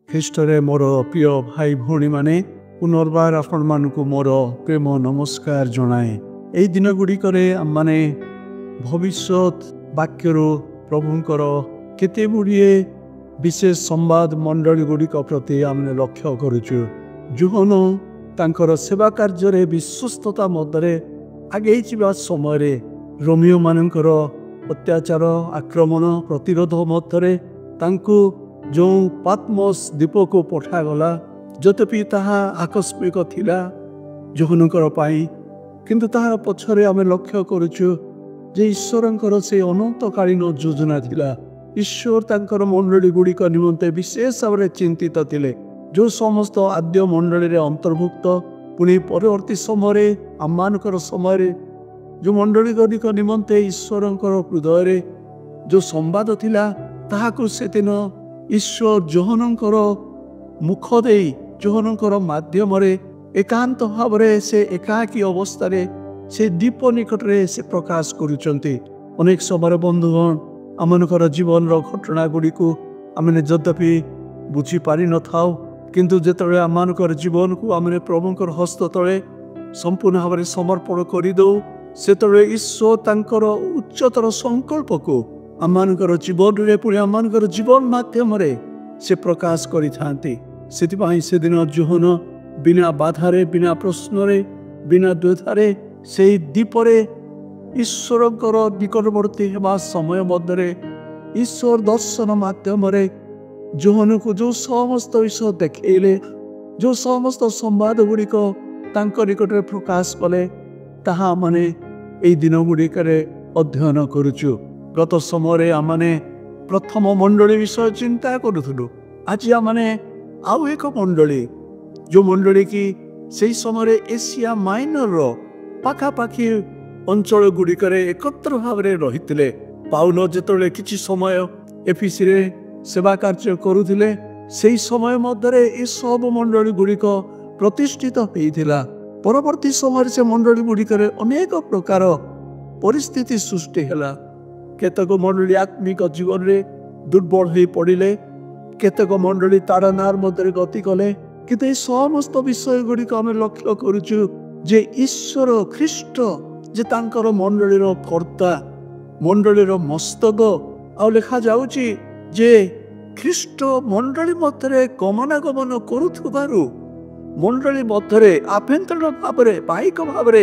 ଖ୍ରୀଷ୍ଟରେ ମୋର ପ୍ରିୟ ଭାଇ ଭଉଣୀମାନେ, ପୁନର୍ବାର ଆପଣମାନଙ୍କୁ ମୋର ପ୍ରେମ ନମସ୍କାର ଜଣାଏ। ଏହି ଦିନ ଗୁଡ଼ିକରେ ଆମମାନେ ଭବିଷ୍ୟତ ବାକ୍ୟରୁ ପ୍ରଭୁଙ୍କର କେତେ ଗୁଡ଼ିଏ ବିଶେଷ ସମ୍ବାଦ ମଣ୍ଡଳୀ ଗୁଡ଼ିକ ପ୍ରତି ଆମେ ଲକ୍ଷ୍ୟ କରୁଛୁ। ଯୋହନ ତାଙ୍କର ସେବା କାର୍ଯ୍ୟରେ ବିଶ୍ୱସ୍ତତା ମଧ୍ୟରେ ଆଗେଇ ଯିବା ସମୟରେ ରୋମିଓମାନଙ୍କର ଅତ୍ୟାଚାର, ଆକ୍ରମଣ, ପ୍ରତିରୋଧ ମଧ୍ୟରେ ତାଙ୍କୁ ଯେଉଁ ପାତ୍ମୋସ ଦ୍ୱୀପକୁ ପଠାଗଲା, ଯଦ୍ୟପି ତାହା ଆକସ୍ମିକ ଥିଲା ଯୋହନଙ୍କର ପାଇଁ, କିନ୍ତୁ ତାହା ପଛରେ ଆମେ ଲକ୍ଷ୍ୟ କରୁଛୁ ଯେ ଈଶ୍ୱରଙ୍କର ସେ ଅନନ୍ତକାଳୀନ ଯୋଜନା ଥିଲା। ଈଶ୍ୱର ତାଙ୍କର ମଣ୍ଡଳୀ ଗୁଡ଼ିକ ନିମନ୍ତେ ବିଶେଷ ଭାବରେ ଚିନ୍ତିତ ଥିଲେ, ଯେଉଁ ସମସ୍ତ ଆଦ୍ୟ ମଣ୍ଡଳୀରେ ଅନ୍ତର୍ଭୁକ୍ତ, ପୁଣି ପରବର୍ତ୍ତୀ ସମୟରେ ଆମମାନଙ୍କର ସମୟରେ ଯେଉଁ ମଣ୍ଡଳୀ ଗୁଡ଼ିକ ନିମନ୍ତେ ଈଶ୍ୱରଙ୍କର ହୃଦୟରେ ଯେଉଁ ସମ୍ବାଦ ଥିଲା, ତାହାକୁ ସେଦିନ ଈଶ୍ୱର ଯୋହନଙ୍କର ମୁଖ ଦେଇ, ଯୋହନଙ୍କର ମାଧ୍ୟମରେ ଏକାନ୍ତ ଭାବରେ ସେ ଏକାକୀ ଅବସ୍ଥାରେ ସେ ଦ୍ୱୀପ ନିକଟରେ ସେ ପ୍ରକାଶ କରୁଛନ୍ତି। ଅନେକ ସମୟରେ ବନ୍ଧୁଗଣ, ଆମମାନଙ୍କର ଜୀବନର ଘଟଣା ଗୁଡ଼ିକୁ ଆମେ ଯଦ୍ୟପି ବୁଝିପାରିନଥାଉ, କିନ୍ତୁ ଯେତେବେଳେ ଆମମାନଙ୍କର ଜୀବନକୁ ଆମେ ପ୍ରଭୁଙ୍କର ହସ୍ତ ତଳେ ସମ୍ପୂର୍ଣ୍ଣ ଭାବରେ ସମର୍ପଣ କରିଦେଉ, ସେତେବେଳେ ଈଶ୍ୱର ତାଙ୍କର ଉଚ୍ଚତର ସଂକଳ୍ପକୁ ଆମମାନଙ୍କର ଜୀବନରେ, ପୁଣି ଆମମାନଙ୍କର ଜୀବନ ମାଧ୍ୟମରେ ସେ ପ୍ରକାଶ କରିଥାନ୍ତି। ସେଥିପାଇଁ ସେଦିନ ଯୋହନ ବିନା ବାଧାରେ, ବିନା ପ୍ରଶ୍ନରେ, ବିନା ଦ୍ୱୈଧାରେ ସେହି ଦ୍ୱୀପରେ ଈଶ୍ୱରଙ୍କର ନିକଟବର୍ତ୍ତୀ ହେବା ସମୟ ମଧ୍ୟରେ ଈଶ୍ୱର ଦର୍ଶନ ମାଧ୍ୟମରେ ଯୋହନକୁ ଯେଉଁ ସମସ୍ତ ବିଷୟ ଦେଖେଇଲେ, ଯେଉଁ ସମସ୍ତ ସମ୍ବାଦ ଗୁଡ଼ିକ ତାଙ୍କ ନିକଟରେ ପ୍ରକାଶ କଲେ, ତାହା ଆମେ ଏହି ଦିନ ଗୁଡ଼ିକରେ ଅଧ୍ୟୟନ କରୁଛୁ। ଗତ ସମୟରେ ଆମେ ପ୍ରଥମ ମଣ୍ଡଳୀ ବିଷୟ ଚିନ୍ତା କରୁଥିଲୁ। ଆଜି ଆମେ ଆଉ ଏକ ମଣ୍ଡଳୀ, ଯେଉଁ ମଣ୍ଡଳୀ କି ସେହି ସମୟରେ ଏସିଆ ମାଇନରର ପାଖାପାଖି ଅଞ୍ଚଳ ଗୁଡ଼ିକରେ ଏକତ୍ର ଭାବରେ ରହିଥିଲେ। ପାଉଲ ଯେତେବେଳେ କିଛି ସମୟ ଏଫିସିରେ ସେବା କାର୍ଯ୍ୟ କରୁଥିଲେ, ସେହି ସମୟ ମଧ୍ୟରେ ଏସବୁ ମଣ୍ଡଳୀ ଗୁଡ଼ିକ ପ୍ରତିଷ୍ଠିତ ହୋଇଥିଲା। ପରବର୍ତ୍ତୀ ସମୟରେ ସେ ମଣ୍ଡଳୀ ଗୁଡ଼ିକରେ ଅନେକ ପ୍ରକାର ପରିସ୍ଥିତି ସୃଷ୍ଟି ହେଲା। କେତେକ ମଣ୍ଡଳୀ ଆତ୍ମିକ ଜୀବନରେ ଦୁର୍ବଳ ହୋଇ ପଡ଼ିଲେ, କେତେକ ମଣ୍ଡଳୀ ତାଡ଼ନାର ମଧ୍ୟରେ ଗତି କଲେ। କିନ୍ତୁ ଏହି ସମସ୍ତ ବିଷୟ ଗୁଡ଼ିକ ଆମେ ଲକ୍ଷ୍ୟ କରୁଛୁ ଯେ ଈଶ୍ୱର ଖ୍ରୀଷ୍ଟ ଯେ ତାଙ୍କର ମଣ୍ଡଳୀର କର୍ତ୍ତା, ମଣ୍ଡଳୀର ମସ୍ତକ। ଆଉ ଲେଖାଯାଉଛି ଯେ ଖ୍ରୀଷ୍ଟ ମଣ୍ଡଳୀ ମଧ୍ୟରେ ଗମନାଗମନ କରୁଥିବାରୁ ମଣ୍ଡଳୀ ମଧ୍ୟରେ ଆଭ୍ୟନ୍ତରୀଣ ଭାବରେ, ବାହିକ ଭାବରେ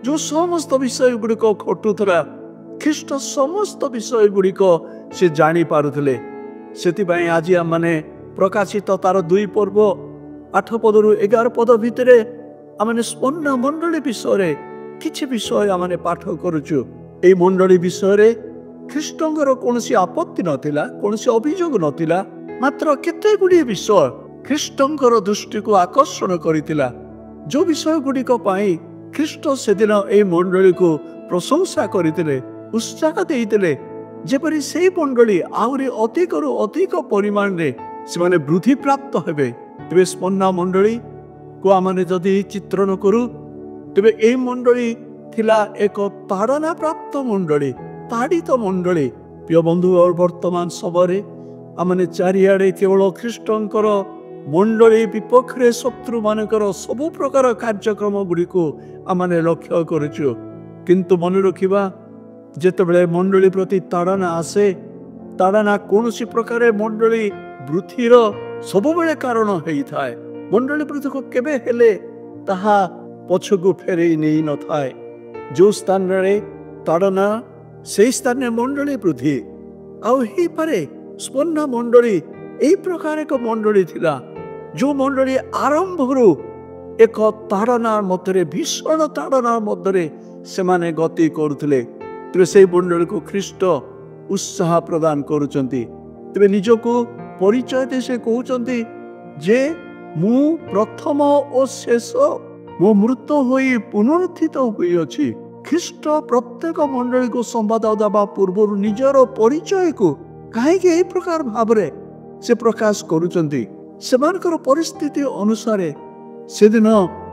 ଯେଉଁ ସମସ୍ତ ବିଷୟ ଗୁଡ଼ିକ ଘଟୁଥିଲା, ଖ୍ରୀଷ୍ଟ ସମସ୍ତ ବିଷୟ ଗୁଡ଼ିକ ସେ ଜାଣିପାରୁଥିଲେ। ସେଥିପାଇଁ ଆଜି ଆମେ ପ୍ରକାଶିତ ତାର 2 ପର୍ବ 8 ପଦରୁ 11 ପଦ ଭିତରେ ଆମେ ସ୍ମରణ ମଣ୍ଡଳୀ ବିଷୟରେ କିଛି ବିଷୟ ଆମେ ପାଠ କରୁଛୁ। ଏହି ମଣ୍ଡଳୀ ବିଷୟରେ ଖ୍ରୀଷ୍ଟଙ୍କର କୌଣସି ଆପତ୍ତି ନଥିଲା, କୌଣସି ଅଭିଯୋଗ ନଥିଲା, ମାତ୍ର କେତେ ଗୁଡ଼ିଏ ବିଷୟ ଖ୍ରୀଷ୍ଟଙ୍କର ଦୃଷ୍ଟିକୁ ଆକର୍ଷଣ କରିଥିଲା, ଯେଉଁ ବିଷୟ ଗୁଡ଼ିକ ପାଇଁ ଖ୍ରୀଷ୍ଟ ସେଦିନ ଏହି ମଣ୍ଡଳୀକୁ ପ୍ରଶଂସା କରିଥିଲେ, ଉତ୍ସାହ ଦେଇଥିଲେ, ଯେପରି ସେହି ମଣ୍ଡଳୀ ଆହୁରି ଅଧିକରୁ ଅଧିକ ପରିମାଣରେ ସେମାନେ ବୃଦ୍ଧି ପ୍ରାପ୍ତ ହେବେ। ତେବେ ସ୍ମରଣା ମଣ୍ଡଳୀକୁ ଆମେ ଯଦି ଚିତ୍ରଣ କରୁ, ତେବେ ଏହି ମଣ୍ଡଳୀ ଥିଲା ଏକ ତାଡ଼ନା ପ୍ରାପ୍ତ ମଣ୍ଡଳୀ, ତାଡ଼ିତ ମଣ୍ଡଳୀ। ପ୍ରିୟ ବନ୍ଧୁ, ବର୍ତ୍ତମାନ ସମୟରେ ଆମେ ଚାରିଆଡ଼େ କେବଳ ଖ୍ରୀଷ୍ଟଙ୍କର ମଣ୍ଡଳୀ ବିପକ୍ଷରେ ଶତ୍ରୁମାନଙ୍କର ସବୁ ପ୍ରକାର କାର୍ଯ୍ୟକ୍ରମ ଗୁଡ଼ିକୁ ଆମେ ଲକ୍ଷ୍ୟ କରୁଛୁ। କିନ୍ତୁ ମନେ ରଖିବା, ଯେତେବେଳେ ମଣ୍ଡଳୀ ପ୍ରତି ତାଡ଼ନା ଆସେ, ତାଡ଼ନା କୌଣସି ପ୍ରକାର ମଣ୍ଡଳୀ ବୃଦ୍ଧିର ସବୁବେଳେ କାରଣ ହେଇଥାଏ। ମଣ୍ଡଳୀ ବୃଦ୍ଧିକୁ କେବେ ହେଲେ ତାହା ପଛକୁ ଫେରେଇ ନେଇ ନଥାଏ। ଯେଉଁ ସ୍ଥାନରେ ତାଡ଼ନା, ସେହି ସ୍ଥାନରେ ମଣ୍ଡଳୀ ବୃଦ୍ଧି। ଆଉ ହେଇପାରେ ସ୍ମରଣା ମଣ୍ଡଳୀ ଏହି ପ୍ରକାର ଏକ ମଣ୍ଡଳୀ ଥିଲା, ଯେଉଁ ମଣ୍ଡଳୀ ଆରମ୍ଭରୁ ଏକ ତାଡ଼ନା ମଧ୍ୟରେ, ଭୀଷଣ ତାଡ଼ନା ମଧ୍ୟରେ ସେମାନେ ଗତି କରୁଥିଲେ। ତେବେ ସେହି ମଣ୍ଡଳୀକୁ ଖ୍ରୀଷ୍ଟ ଉତ୍ସାହ ପ୍ରଦାନ କରୁଛନ୍ତି। ତେବେ ନିଜକୁ ପରିଚୟ ଦେଇ ସେ କହୁଛନ୍ତି ଯେ ମୁଁ ପ୍ରଥମ ଓ ଶେଷ, ମୁଁ ମୃତ ହୋଇ ପୁନରୁତ୍ଥିତ ହୋଇଅଛି। ଖ୍ରୀଷ୍ଟ ପ୍ରତ୍ୟେକ ମଣ୍ଡଳୀକୁ ସମ୍ବାଦ ଦେବା ପୂର୍ବରୁ ନିଜର ପରିଚୟକୁ କାହିଁକି ଏହି ପ୍ରକାର ଭାବରେ ସେ ପ୍ରକାଶ କରୁଛନ୍ତି? ସେମାନଙ୍କର ପରିସ୍ଥିତି ଅନୁସାରେ ସେଦିନ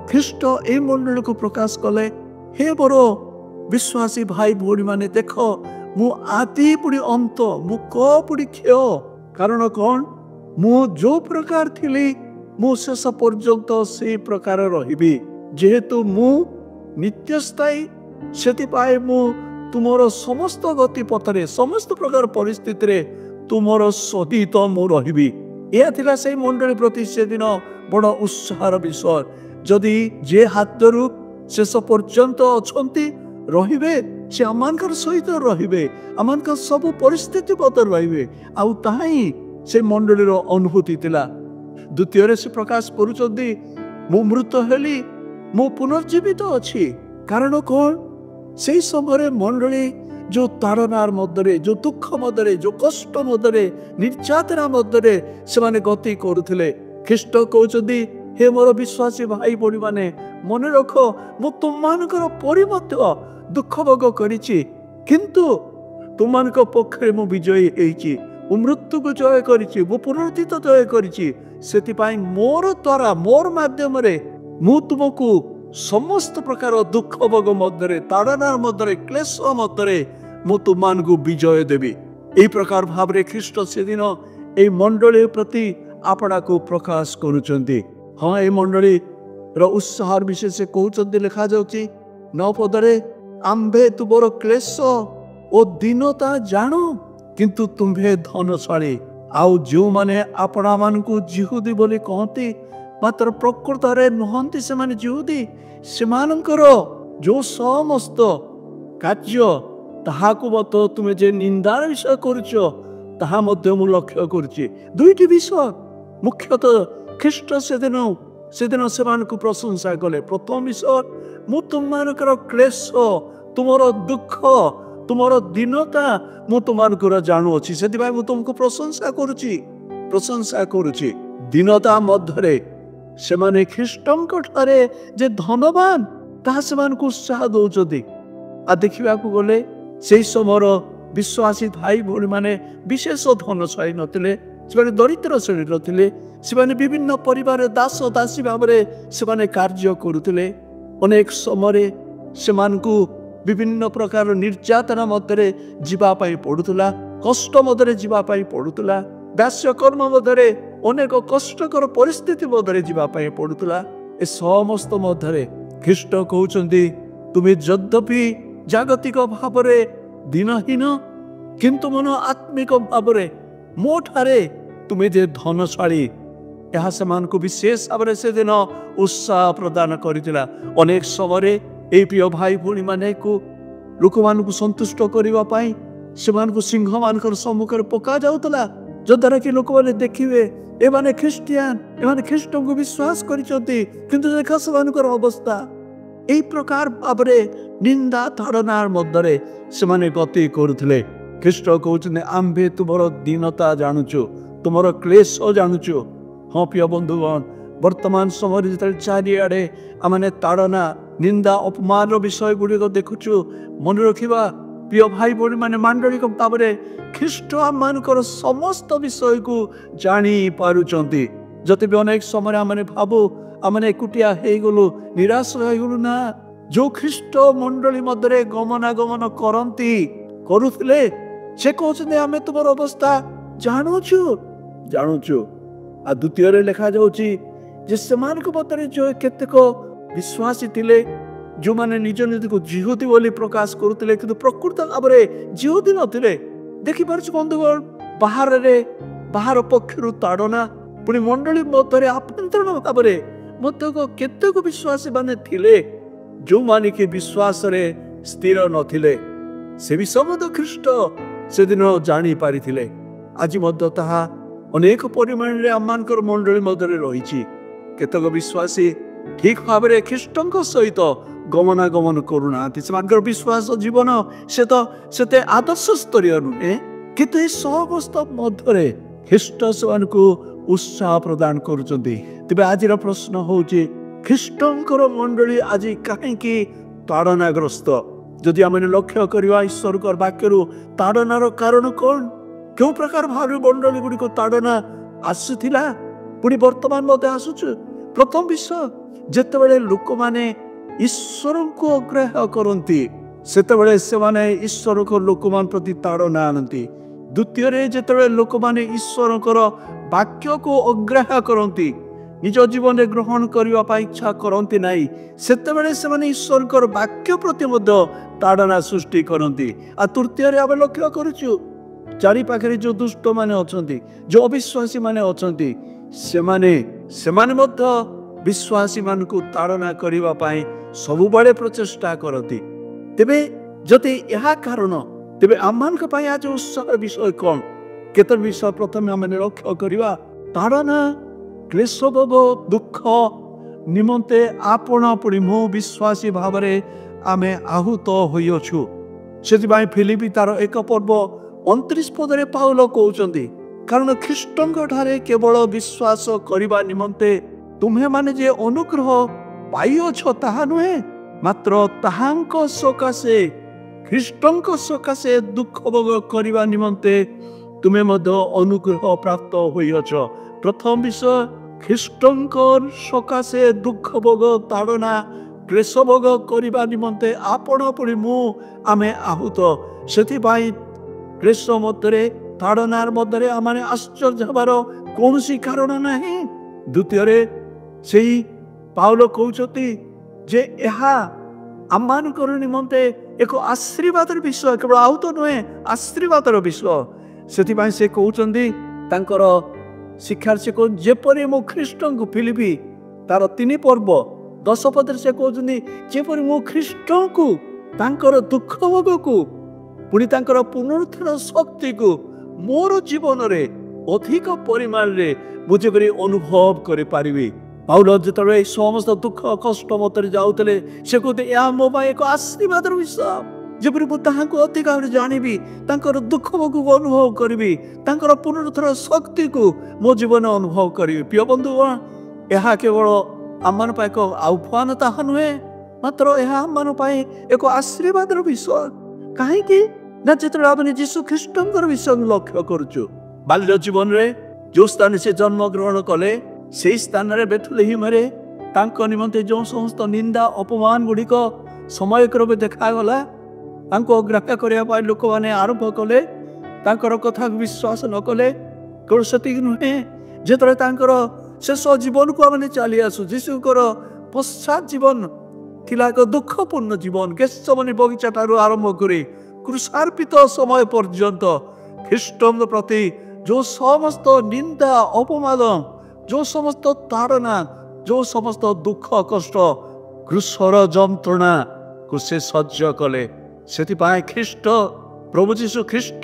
ଖ୍ରୀଷ୍ଟ ଏହି ମଣ୍ଡଳୀକୁ ପ୍ରକାଶ କଲେ, ହେ ମୋର ବିଶ୍ୱାସୀ ଭାଇ ଭଉଣୀ ମାନେ, ଦେଖ ମୁଁ ଆଦି ପୁଣି ଅନ୍ତ, ମୁଁ କ ପୁଣି କ୍ଷୟ। କାରଣ କ'ଣ? ମୁଁ ଯୋଉ ପ୍ରକାର ଥିଲି ମୁଁ ଶେଷ ପର୍ଯ୍ୟନ୍ତ ସେଇ ପ୍ରକାର ରହିବି। ଯେହେତୁ ମୁଁ ନିତ୍ୟସ୍ଥାୟୀ, ସେଥିପାଇଁ ମୁଁ ତୁମର ସମସ୍ତ ଗତିପଥରେ ସମସ୍ତ ପ୍ରକାର ପରିସ୍ଥିତିରେ ତୁମର ସହିତ ମୁଁ ରହିବି। ଏହା ଥିଲା ସେଇ ମଣ୍ଡଳୀ ପ୍ରତି ସେଦିନ ବଡ଼ ଉତ୍ସାହର ବିଷୟ। ଯଦି ଯେ ହାତରୁ ଶେଷ ପର୍ଯ୍ୟନ୍ତ ଅଛନ୍ତି ରହିବେ, ସେ ଆମମାନଙ୍କର ସହିତ ରହିବେ, ଆମମାନଙ୍କର ସବୁ ପରିସ୍ଥିତି ବଦଳ ରହିବେ। ଆଉ ତାହା ହିଁ ସେ ମଣ୍ଡଳୀର ଅନୁଭୂତି ଥିଲା। ଦ୍ୱିତୀୟରେ ସେ ପ୍ରକାଶ କରୁଛନ୍ତି, ମୁଁ ମୃତ ହେଲି, ମୁଁ ପୁନର୍ଜୀବିତ ଅଛି। କାରଣ କ'ଣ? ସେହି ସମୟରେ ମଣ୍ଡଳୀ ଯେଉଁ ତାଡ଼ନାର ମଧ୍ୟରେ, ଯେଉଁ ଦୁଃଖ ମଧ୍ୟରେ, ଯେଉଁ କଷ୍ଟ ମଧ୍ୟରେ, ନିର୍ଯାତନା ମଧ୍ୟରେ ସେମାନେ ଗତି କରୁଥିଲେ, ଖ୍ରୀଷ୍ଟ କହୁଛନ୍ତି, ହେ ମୋର ବିଶ୍ୱାସୀ ଭାଇ ଭଉଣୀମାନେ, ମନେ ରଖ ମୁଁ ତୁମମାନଙ୍କର ପରି ମଧ୍ୟ ଦୁଃଖ ଭୋଗ କରିଛି, କିନ୍ତୁ ତୁମମାନଙ୍କ ପକ୍ଷରେ ମୁଁ ବିଜୟୀ ହେଇଛି। ମୁଁ ମୃତ୍ୟୁକୁ ଜୟ କରିଛି, ମୁଁ ପୁନରୁତ୍ଥିତ ଜୟ କରିଛି। ସେଥିପାଇଁ ମୋର ଦ୍ୱାରା, ମୋର ମାଧ୍ୟମରେ ମୁଁ ତୁମକୁ ସମସ୍ତ ପ୍ରକାର ଦୁଃଖ ଭୋଗ ମଧ୍ୟରେ, ତାଡ଼ନାର ମଧ୍ୟରେ, କ୍ଲେଶ ମଧ୍ୟରେ ମୁଁ ତୁମମାନଙ୍କୁ ବିଜୟ ଦେବି। ଏହି ପ୍ରକାର ଭାବରେ ଖ୍ରୀଷ୍ଟ ସେଦିନ ଏହି ମଣ୍ଡଳୀ ପ୍ରତି ଆପଣାକୁ ପ୍ରକାଶ କରୁଛନ୍ତି। ହଁ, ଏହି ମଣ୍ଡଳୀର ଉତ୍ସାହର ବିଷୟ ସେ କହୁଛନ୍ତି, ଲେଖାଯାଉଛି 9 ପଦରେ, ଆମ୍ଭେ ତୁମର କ୍ଲେଶ ଓ ଦୀନତା ଜାଣୁ, କିନ୍ତୁ ତୁମ୍ଭେ ଧନଶାଳୀ। ଆଉ ଯେଉଁମାନେ ଆପଣାମାନଙ୍କୁ ଜିହୁଦୀ ବୋଲି କହନ୍ତି, ମାତ୍ର ପ୍ରକୃତରେ ନୁହନ୍ତି ସେମାନେ ଜିହୁଦୀ, ସେମାନଙ୍କର ଯେଉଁ ସମସ୍ତ କାର୍ଯ୍ୟ ତାହାକୁ ମଧ୍ୟ ତୁମେ ଯେ ନିନ୍ଦାର ବିଷୟ କରୁଛ, ତାହା ମଧ୍ୟ ମୁଁ ଲକ୍ଷ୍ୟ କରୁଛି। ଦୁଇଟି ବିଷୟ ମୁଖ୍ୟତଃ ଖ୍ରୀଷ୍ଟ ସେଦିନ ସେମାନଙ୍କୁ ପ୍ରଶଂସା କଲେ। ପ୍ରଥମ ବିଷୟ, ମୁଁ ତୁମମାନଙ୍କର କ୍ଲେଶ, ତୁମର ଦୁଃଖ, ତୁମର ଦୀନତା ମୁଁ ତୁମମାନଙ୍କର ଜାଣୁଅଛି, ସେଥିପାଇଁ ମୁଁ ତୁମକୁ ପ୍ରଶଂସା କରୁଛି। ଦୀନତା ମଧ୍ୟରେ ସେମାନେ ଖ୍ରୀଷ୍ଟଙ୍କ ଠାରେ ଯେ ଧନବାନ, ତାହା ସେମାନଙ୍କୁ ଉତ୍ସାହ ଦେଉଛନ୍ତି। ଆଉ ଦେଖିବାକୁ ଗଲେ ସେହି ସମୟର ବିଶ୍ୱାସୀ ଭାଇ ଭଉଣୀମାନେ ବିଶେଷ ଧନଶାଳୀ ନଥିଲେ, ସେମାନେ ଦରିଦ୍ର ଶ୍ରେଣୀର ଥିଲେ। ସେମାନେ ବିଭିନ୍ନ ପରିବାର ଦାସ ଦାସୀ ଭାବରେ ସେମାନେ କାର୍ଯ୍ୟ କରୁଥିଲେ। ଅନେକ ସମୟରେ ସେମାନଙ୍କୁ ବିଭିନ୍ନ ପ୍ରକାର ନିର୍ଯାତନା ମଧ୍ୟରେ ଯିବା ପାଇଁ ପଡୁଥିଲା, କଷ୍ଟ ମଧ୍ୟରେ ଯିବା ପାଇଁ ପଡୁଥିଲା, ଦାସ୍ୟକର୍ମ ମଧ୍ୟରେ ଅନେକ କଷ୍ଟକର ପରିସ୍ଥିତି ମଧ୍ୟରେ ଯିବା ପାଇଁ ପଡୁଥିଲା। ଏ ସମସ୍ତ ମଧ୍ୟରେ ଖ୍ରୀଷ୍ଟ କହୁଛନ୍ତି, ତୁମେ ଯଦ୍ୟପି ଜାଗତିକ ଭାବରେ ଦିନହୀନ, କିନ୍ତୁ ମନ ଆତ୍ମିକ ଭାବରେ ମୋ ଠାରେ ତୁମେ ଯେ ଧନଶାଳୀ, ଏହା ସେମାନଙ୍କୁ ବିଶେଷ ଭାବରେ ସେଦିନ ଉତ୍ସାହ ପ୍ରଦାନ କରିଥିଲା। ଅନେକ ସମୟରେ ଏହି ପ୍ରିୟ ଭାଇ ଭଉଣୀମାନଙ୍କୁ ଲୋକମାନଙ୍କୁ ସନ୍ତୁଷ୍ଟ କରିବା ପାଇଁ ସେମାନଙ୍କୁ ସିଂହମାନଙ୍କର ସମ୍ମୁଖରେ ପକାଯାଉଥିଲା, ଯଦ୍ୱାରା କି ଲୋକମାନେ ଦେଖିବେ ଏମାନେ ଖ୍ରୀଷ୍ଟିଆନ, ଏମାନେ ଖ୍ରୀଷ୍ଟଙ୍କୁ ବିଶ୍ୱାସ କରିଛନ୍ତି, କିନ୍ତୁ ଦେଖ ସେମାନଙ୍କର ଅବସ୍ଥା। ଏହି ପ୍ରକାର ଭାବରେ ନିନ୍ଦା ତାଡ଼ନାର ମଧ୍ୟରେ ସେମାନେ ଗତି କରୁଥିଲେ। ଖ୍ରୀଷ୍ଟ କହୁଛନ୍ତି, ଆମ୍ଭେ ତୁମର ଦୀନତା ଜାଣୁଛୁ, ତୁମର କ୍ଲେଶ ଜାଣୁଛୁ। ହଁ ପ୍ରିୟ ବନ୍ଧୁଗଣ, ବର୍ତ୍ତମାନ ସମୟରେ ଯେତେବେଳେ ଚାରିଆଡ଼େ ଆମେ ତାଡ଼ନା, ନିନ୍ଦା, ଅପମାନର ବିଷୟ ଗୁଡ଼ିକ ଦେଖୁଛୁ, ମନେ ରଖିବା ପ୍ରିୟ ଭାଇ ଭଉଣୀ ମାନେ ମାଣ୍ଡଳିକ ଭାବରେ ଖ୍ରୀଷ୍ଟ ଆମମାନଙ୍କର ସମସ୍ତ ବିଷୟକୁ ଜାଣିପାରୁଛନ୍ତି। ଯଦି ବି ଅନେକ ସମୟରେ ଆମେ ଭାବୁ ଆମେ ଏକୁଟିଆ ହେଇଗଲୁ, ନିରାଶ ହେଇଗଲୁ, ନା, ଯେଉଁ ଖ୍ରୀଷ୍ଟ ମଣ୍ଡଳୀ ମଧ୍ୟରେ ଗମନାଗମନ କରୁଥିଲେ, ସେ କହୁଛନ୍ତି ଆମେ ତୁମର ଅବସ୍ଥା ଜାଣୁଛୁ। ଆଉ ଦ୍ୱିତୀୟରେ ଲେଖାଯାଉଛି ଯେ ସେମାନଙ୍କ ମଧ୍ୟରେ ଯେଉଁ କେତେକ ବିଶ୍ୱାସୀ ଥିଲେ, ଯେଉଁମାନେ ନିଜ ନିଜକୁ ଜିହୁଦୀ ବୋଲି ପ୍ରକାଶ କରୁଥିଲେ, କିନ୍ତୁ ପ୍ରକୃତ ଭାବରେ ଜିହୁଦୀ ନଥିଲେ। ଦେଖିପାରୁଛୁ ବନ୍ଧୁଗଣ, ବାହାର ପକ୍ଷରୁ ତାଡ଼ନା, ପୁଣି ମଣ୍ଡଳୀ ମଧ୍ୟରେ ଆଭ୍ୟନ୍ତରୀଣ ଭାବରେ ମଧ୍ୟ କେତେକ ବିଶ୍ୱାସୀ ମାନେ ଥିଲେ, ଯେଉଁମାନେ କି ବିଶ୍ୱାସରେ ସ୍ଥିର ନଥିଲେ। ସେ ବିଷୟ ମଧ୍ୟ ଖ୍ରୀଷ୍ଟ ସେଦିନ ଜାଣିପାରିଥିଲେ। ଆଜି ମଧ୍ୟ ତାହା ଅନେକ ପରିମାଣରେ ଆମମାନଙ୍କର ମଣ୍ଡଳୀ ମଧ୍ୟରେ ରହିଛି। କେତେକ ବିଶ୍ୱାସୀ ଠିକ ଭାବରେ ଖ୍ରୀଷ୍ଟଙ୍କ ସହିତ ଗମନାଗମନ କରୁନାହାନ୍ତି, ସେମାନଙ୍କର ବିଶ୍ୱାସ ଜୀବନ ସେତେ ଆଦର୍ଶ ସ୍ତରୀୟ ନୁହେଁ। କିନ୍ତୁ ଏ ସମସ୍ତ ମଧ୍ୟରେ ଖ୍ରୀଷ୍ଟ ସେମାନଙ୍କୁ ଉତ୍ସାହ ପ୍ରଦାନ କରୁଛନ୍ତି। ତେବେ ଆଜିର ପ୍ରଶ୍ନ ହେଉଛି, ଖ୍ରୀଷ୍ଟଙ୍କର ମଣ୍ଡଳୀ ଆଜି କାହିଁକି ତାଡ଼ନାଗ୍ରସ୍ତ? ଯଦି ଆମେ ଲକ୍ଷ୍ୟ କରିବା ଈଶ୍ୱରଙ୍କ ବାକ୍ୟରୁ, ତାଡ଼ନାର କାରଣ କ'ଣ? କେଉଁ ପ୍ରକାର ଭାବରେ ମଣ୍ଡଳୀ ଗୁଡ଼ିକ ତାଡ଼ନା ଆସୁଥିଲା, ପୁଣି ବର୍ତ୍ତମାନ ମଧ୍ୟ ଆସୁଛୁ? ପ୍ରଥମ ବିଷୟ, ଯେତେବେଳେ ଲୋକମାନେ ଈଶ୍ୱରଙ୍କୁ ଅଗ୍ରାହ୍ୟ କରନ୍ତି, ସେତେବେଳେ ସେମାନେ ଈଶ୍ୱରଙ୍କ ଲୋକମାନଙ୍କ ପ୍ରତି ତାଡ଼ନା ଆଣନ୍ତି। ଦ୍ୱିତୀୟରେ ଯେତେବେଳେ ଲୋକମାନେ ଈଶ୍ୱରଙ୍କର ବାକ୍ୟକୁ ଅଗ୍ରାହ୍ୟ କରନ୍ତି, ନିଜ ଜୀବନରେ ଗ୍ରହଣ କରିବା ପାଇଁ ଇଚ୍ଛା କରନ୍ତି ନାହିଁ, ସେତେବେଳେ ସେମାନେ ଈଶ୍ୱରଙ୍କର ବାକ୍ୟ ପ୍ରତି ମଧ୍ୟ ତାଡ଼ନା ସୃଷ୍ଟି କରନ୍ତି। ଆଉ ତୃତୀୟରେ ଆମେ ଲକ୍ଷ୍ୟ କରୁଛୁ, ଚାରିପାଖରେ ଯେଉଁ ଦୁଷ୍ଟମାନେ ଅଛନ୍ତି, ଯେଉଁ ଅବିଶ୍ୱାସୀ ମାନେ ଅଛନ୍ତି, ସେମାନେ ମଧ୍ୟ ବିଶ୍ୱାସୀମାନଙ୍କୁ ତାଡ଼ନା କରିବା ପାଇଁ ସବୁବେଳେ ପ୍ରଚେଷ୍ଟା କରନ୍ତି। ତେବେ ଯଦି ଏହା କାରଣ, ତେବେ ଆମମାନଙ୍କ ପାଇଁ ଆଜି ଉତ୍ସାହର ବିଷୟ କ'ଣ? କେତେ ବିଷୟ ପ୍ରଥମେ ଆମେ ଲକ୍ଷ୍ୟ କରିବା। ତାଡ଼ନା, କ୍ଲେଶ ଭୋଗ, ଦୁଃଖ ନିମନ୍ତେ ଆପଣାପଣି ମୁଁ ବିଶ୍ୱାସୀ ଭାବରେ ଆମେ ଆହୁତ ହୋଇଅଛୁ। ସେଥିପାଇଁ ଫିଲିପି ତାର 1:29 ପାଉଲ କହୁଛନ୍ତି, କାରଣ ଖ୍ରୀଷ୍ଟଙ୍କ ଠାରେ କେବଳ ବିଶ୍ୱାସ କରିବା ନିମନ୍ତେ ତୁମେମାନେ ଯେ ଅନୁଗ୍ରହ ପାଇଅଛ ତାହା ନୁହେଁ, ମାତ୍ର ତାହାଙ୍କ ସକାଶେ, ଖ୍ରୀଷ୍ଟଙ୍କ ସକାଶେ ଦୁଃଖ ଭୋଗ କରିବା ନିମନ୍ତେ ତୁମେ ମଧ୍ୟ ଅନୁଗ୍ରହ ପ୍ରାପ୍ତ ହୋଇଅଛ। ପ୍ରଥମ ବିଷୟ, ଖ୍ରୀଷ୍ଟଙ୍କ ସକାଶେ ଦୁଃଖ ଭୋଗ, ତାଡ଼ନା, କ୍ଲେଶ ଭୋଗ କରିବା ନିମନ୍ତେ ଆପଣାପଣି ଆମେ ଆହୁତ। ସେଥିପାଇଁ କ୍ଲେଶ ମଧ୍ୟରେ, ତାଡ଼ନାର ମଧ୍ୟରେ ଆମେ ଆଶ୍ଚର୍ଯ୍ୟ ହେବାର କୌଣସି କାରଣ ନାହିଁ। ଦ୍ୱିତୀୟରେ ସେହି ପାଉଲ କହୁଛନ୍ତି ଯେ ଏହା ଆମମାନଙ୍କର ନିମନ୍ତେ ଏକ ଆଶୀର୍ବାଦର ବିଷୟ, କେବଳ ଆହୁତ ନୁହେଁ, ଆଶୀର୍ବାଦର ବିଷୟ। ସେଥିପାଇଁ ସେ କହୁଛନ୍ତି ତାଙ୍କର ଶିକ୍ଷାର, ସେ କହୁଛନ୍ତି ଯେପରି ମୁଁ ଖ୍ରୀଷ୍ଟଙ୍କୁ, ଫିଲିପି ତାର 3:10 ସେ କହୁଛନ୍ତି ଯେପରି ମୁଁ ଖ୍ରୀଷ୍ଟଙ୍କୁ, ତାଙ୍କର ଦୁଃଖ ଭୋଗକୁ, ପୁଣି ତାଙ୍କର ପୁନରୁତ୍ଥାନ ଶକ୍ତିକୁ ମୋର ଜୀବନରେ ଅଧିକ ପରିମାଣରେ ମୁଁ ଯେପରି ଅନୁଭବ କରିପାରିବି। ପାଉଲ ଯେତେବେଳେ ଏହି ସମସ୍ତ ଦୁଃଖ କଷ୍ଟ ମଧ୍ୟରେ ଯାଉଥିଲେ, ସେ କହୁଥିଲେ ଏହା ମୋ ପାଇଁ ଏକ ଆଶୀର୍ବାଦର ବିଷୟ। ଯେପରି ମୁଁ ତାହାଙ୍କୁ ଅଧିକ ଭାବରେ ଜାଣିବି, ତାଙ୍କର ଦୁଃଖ ଭୋଗକୁ ଅନୁଭବ କରିବି, ତାଙ୍କର ପୁନରୁତ୍ଥାନ ଶକ୍ତିକୁ ମୋ ଜୀବନରେ ଅନୁଭବ କରିବି। ପ୍ରିୟ ବନ୍ଧୁଗଣ, ଏହା କେବଳ ଆମମାନଙ୍କ ପାଇଁ ଏକ ଆହ୍ୱାନ ତାହା ନୁହେଁ, ମାତ୍ର ଏହା ଆମମାନଙ୍କ ପାଇଁ ଏକ ଆଶୀର୍ବାଦର ବିଷୟ। କାହିଁକି ନା ଯେତେବେଳେ ଆମେ ଯୀଶୁ ଖ୍ରୀଷ୍ଟଙ୍କର ବିଷୟ ଲକ୍ଷ୍ୟ କରୁଛୁ, ବାଲ୍ୟ ଜୀବନରେ ଯେଉଁ ସ୍ଥାନରେ ସେ ଜନ୍ମଗ୍ରହଣ କଲେ, ସେହି ସ୍ଥାନରେ ବେଥଲେହେମରେ ତାଙ୍କ ନିମନ୍ତେ ଯେଉଁ ସମସ୍ତ ନିନ୍ଦା ଅପମାନ ଗୁଡ଼ିକ ସମୟକ୍ରମେ ଦେଖାଗଲା, ତାଙ୍କୁ ଅଗ୍ରାହ୍ୟ କରିବା ପାଇଁ ଲୋକମାନେ ଆରମ୍ଭ କଲେ, ତାଙ୍କର କଥାକୁ ବିଶ୍ୱାସ ନ କଲେ। କେବଳ ସେତିକି ନୁହେଁ, ଯେତେବେଳେ ତାଙ୍କର ଶେଷ ଜୀବନକୁ ଆମେ ଚାଲି ଆସୁ, ଯୀଶୁଙ୍କର ପଶ୍ଚାତ ଜୀବନ ଥିଲା ଏକ ଦୁଃଖପୂର୍ଣ୍ଣ ଜୀବନ। ଗେଥସେମନି ବଗିଚା ଠାରୁ ଆରମ୍ଭ କରି କ୍ରୁଶାର୍ପିତ ସମୟ ପର୍ଯ୍ୟନ୍ତ ଖ୍ରୀଷ୍ଟଙ୍କ ପ୍ରତି ଯେଉଁ ସମସ୍ତ ନିନ୍ଦା ଅପମାନ, ଯେଉଁ ସମସ୍ତ ତାଡ଼ନା, ଯେଉଁ ସମସ୍ତ ଦୁଃଖ କଷ୍ଟ, କ୍ରୁଶର ଯନ୍ତ୍ରଣାକୁ ସେ ସହ୍ୟ କଲେ। ସେଥିପାଇଁ ଖ୍ରୀଷ୍ଟ, ପ୍ରଭୁ ଯୀଶୁ ଖ୍ରୀଷ୍ଟ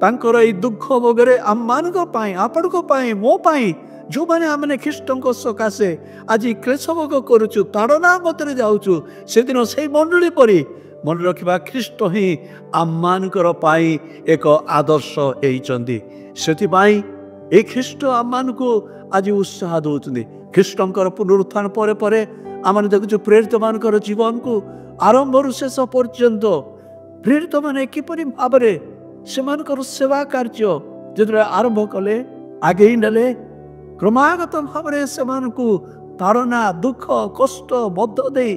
ତାଙ୍କର ଏହି ଦୁଃଖ ଭୋଗରେ ଆମମାନଙ୍କ ପାଇଁ, ଆପଣଙ୍କ ପାଇଁ, ମୋ ପାଇଁ, ଯେଉଁମାନେ ଆମେ ଖ୍ରୀଷ୍ଟଙ୍କ ସକାଶେ ଆଜି କ୍ଲେଶ ଭୋଗ କରୁଛୁ, ତାଡ଼ନା ମଧ୍ୟରେ ଯାଉଛୁ, ସେଦିନ ସେଇ ମଣ୍ଡଳୀ ପରି ମନେ ରଖିବା, ଖ୍ରୀଷ୍ଟ ହିଁ ଆମମାନଙ୍କର ପାଇଁ ଏକ ଆଦର୍ଶ ହେଇଛନ୍ତି। ସେଥିପାଇଁ ଏ ଖ୍ରୀଷ୍ଟ ଆମମାନଙ୍କୁ ଆଜି ଉତ୍ସାହ ଦେଉଛନ୍ତି। ଖ୍ରୀଷ୍ଟଙ୍କର ପୁନରୁତ୍ଥାନ ପରେ ପରେ ଆମେ ଦେଖୁଛୁ ପ୍ରେରିତମାନଙ୍କର ଜୀବନକୁ ଆରମ୍ଭରୁ ଶେଷ ପର୍ଯ୍ୟନ୍ତ ପ୍ରେରିତମାନେ କିପରି ଭାବରେ ସେମାନଙ୍କର ସେବା କାର୍ଯ୍ୟ ଯେତେବେଳେ ଆରମ୍ଭ କଲେ, ଆଗେଇ ନେଲେ, କ୍ରମାଗତ ଭାବରେ ସେମାନଙ୍କୁ ତାଡ଼ନା, ଦୁଃଖ, କଷ୍ଟ ମଧ୍ୟ ଦେଇ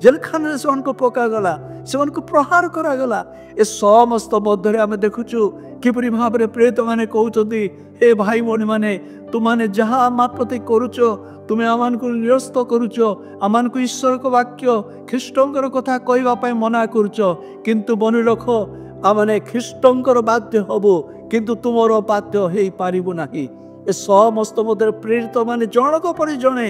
ଜେଲଖାନାରେ ସେମାନଙ୍କୁ ପକାଗଲା, ସେମାନଙ୍କୁ ପ୍ରହାର କରାଗଲା। ଏ ସମସ୍ତ ମଧ୍ୟରେ ଆମେ ଦେଖୁଛୁ କିପରି ଭାବରେ ପ୍ରେରିତମାନେ କହୁଛନ୍ତି, ହେ ଭାଇ ଭଉଣୀମାନେ, ତୁମମାନେ ଯାହା ଆମ ପ୍ରତି କରୁଛ, ତୁମେ ଆମମାନଙ୍କୁ ନିରସ୍ତ କରୁଛ, ଆମମାନଙ୍କୁ ଈଶ୍ୱରଙ୍କ ବାକ୍ୟ, ଖ୍ରୀଷ୍ଟଙ୍କର କଥା କହିବା ପାଇଁ ମନା କରୁଛ, କିନ୍ତୁ ମନେ ରଖ, ଆମେ ଖ୍ରୀଷ୍ଟଙ୍କର ବାଧ୍ୟ ହବୁ, କିନ୍ତୁ ତୁମର ବାଧ୍ୟ ହେଇପାରିବୁ ନାହିଁ। ଏ ସମସ୍ତ ମଧ୍ୟରେ ପ୍ରେରିତମାନେ ଜଣକ ପରେ ଜଣେ,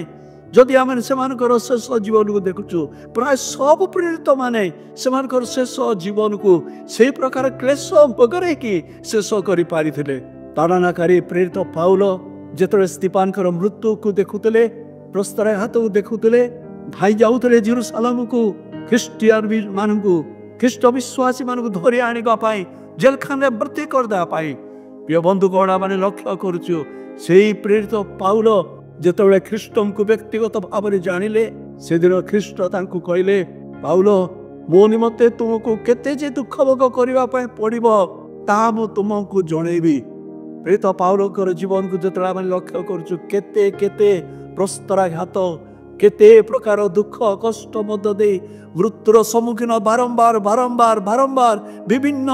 ଯଦି ଆମେ ସେମାନଙ୍କର ଶେଷ ଜୀବନକୁ ଦେଖୁଛୁ, ପ୍ରାୟ ସବୁ ପ୍ରେରିତମାନେ ସେମାନଙ୍କର ଶେଷ ଜୀବନକୁ ସେହି ପ୍ରକାର କ୍ଲେଶ ଭୋଗରେକି ଶେଷ କରିପାରିଥିଲେ। ତାଡ଼ନାକାରୀ ପ୍ରେରିତ ପାଉଲ ଯେତେବେଳେ ସ୍ତିଫାନଙ୍କର ମୃତ୍ୟୁକୁ ଦେଖୁଥିଲେ, ପ୍ରସ୍ତରାଘାତକୁ ଦେଖୁଥିଲେ, ଧାଇ ଯାଉଥିଲେ ଜେରୁସାଲେମକୁ ଖ୍ରୀଷ୍ଟିଆନ ମାନଙ୍କୁ, ଖ୍ରୀଷ୍ଟ ବିଶ୍ୱାସୀ ମାନଙ୍କୁ ଧରି ଆଣିବା ପାଇଁ, ଜେଲଖାନାରେ ଭର୍ତ୍ତି କରିଦେବା ପାଇଁ, ପ୍ରିୟ ବନ୍ଧୁଗଣ, ଆମେ ଲକ୍ଷ୍ୟ କରୁଛୁ ସେହି ପ୍ରେରିତ ପାଉଲ ଯେତେବେଳେ ଖ୍ରୀଷ୍ଟଙ୍କୁ ବ୍ୟକ୍ତିଗତ ଭାବରେ ଜାଣିଲେ, ସେଦିନ ଖ୍ରୀଷ୍ଟ ତାଙ୍କୁ କହିଲେ, ପାଉଲ, ମୋ ନିମନ୍ତେ ତୁମକୁ କେତେ ଯେ ଦୁଃଖ ଭୋଗ କରିବା ପାଇଁ ପଡ଼ିବ ତାହା ମୁଁ ତୁମକୁ ଜଣେଇବି। ପ୍ରେରିତ ପାଉଲଙ୍କର ଜୀବନକୁ ଯେତେବେଳେ ଆମେ ଲକ୍ଷ୍ୟ କରୁଛୁ, କେତେ କେତେ ପ୍ରସ୍ତରାଘାତ, କେତେ ପ୍ରକାର ଦୁଃଖ କଷ୍ଟ ମଧ୍ୟ ଦେଇ ମୃତ୍ୟୁର ସମ୍ମୁଖୀନ ବାରମ୍ବାର ବାରମ୍ବାର ବାରମ୍ବାର ବିଭିନ୍ନ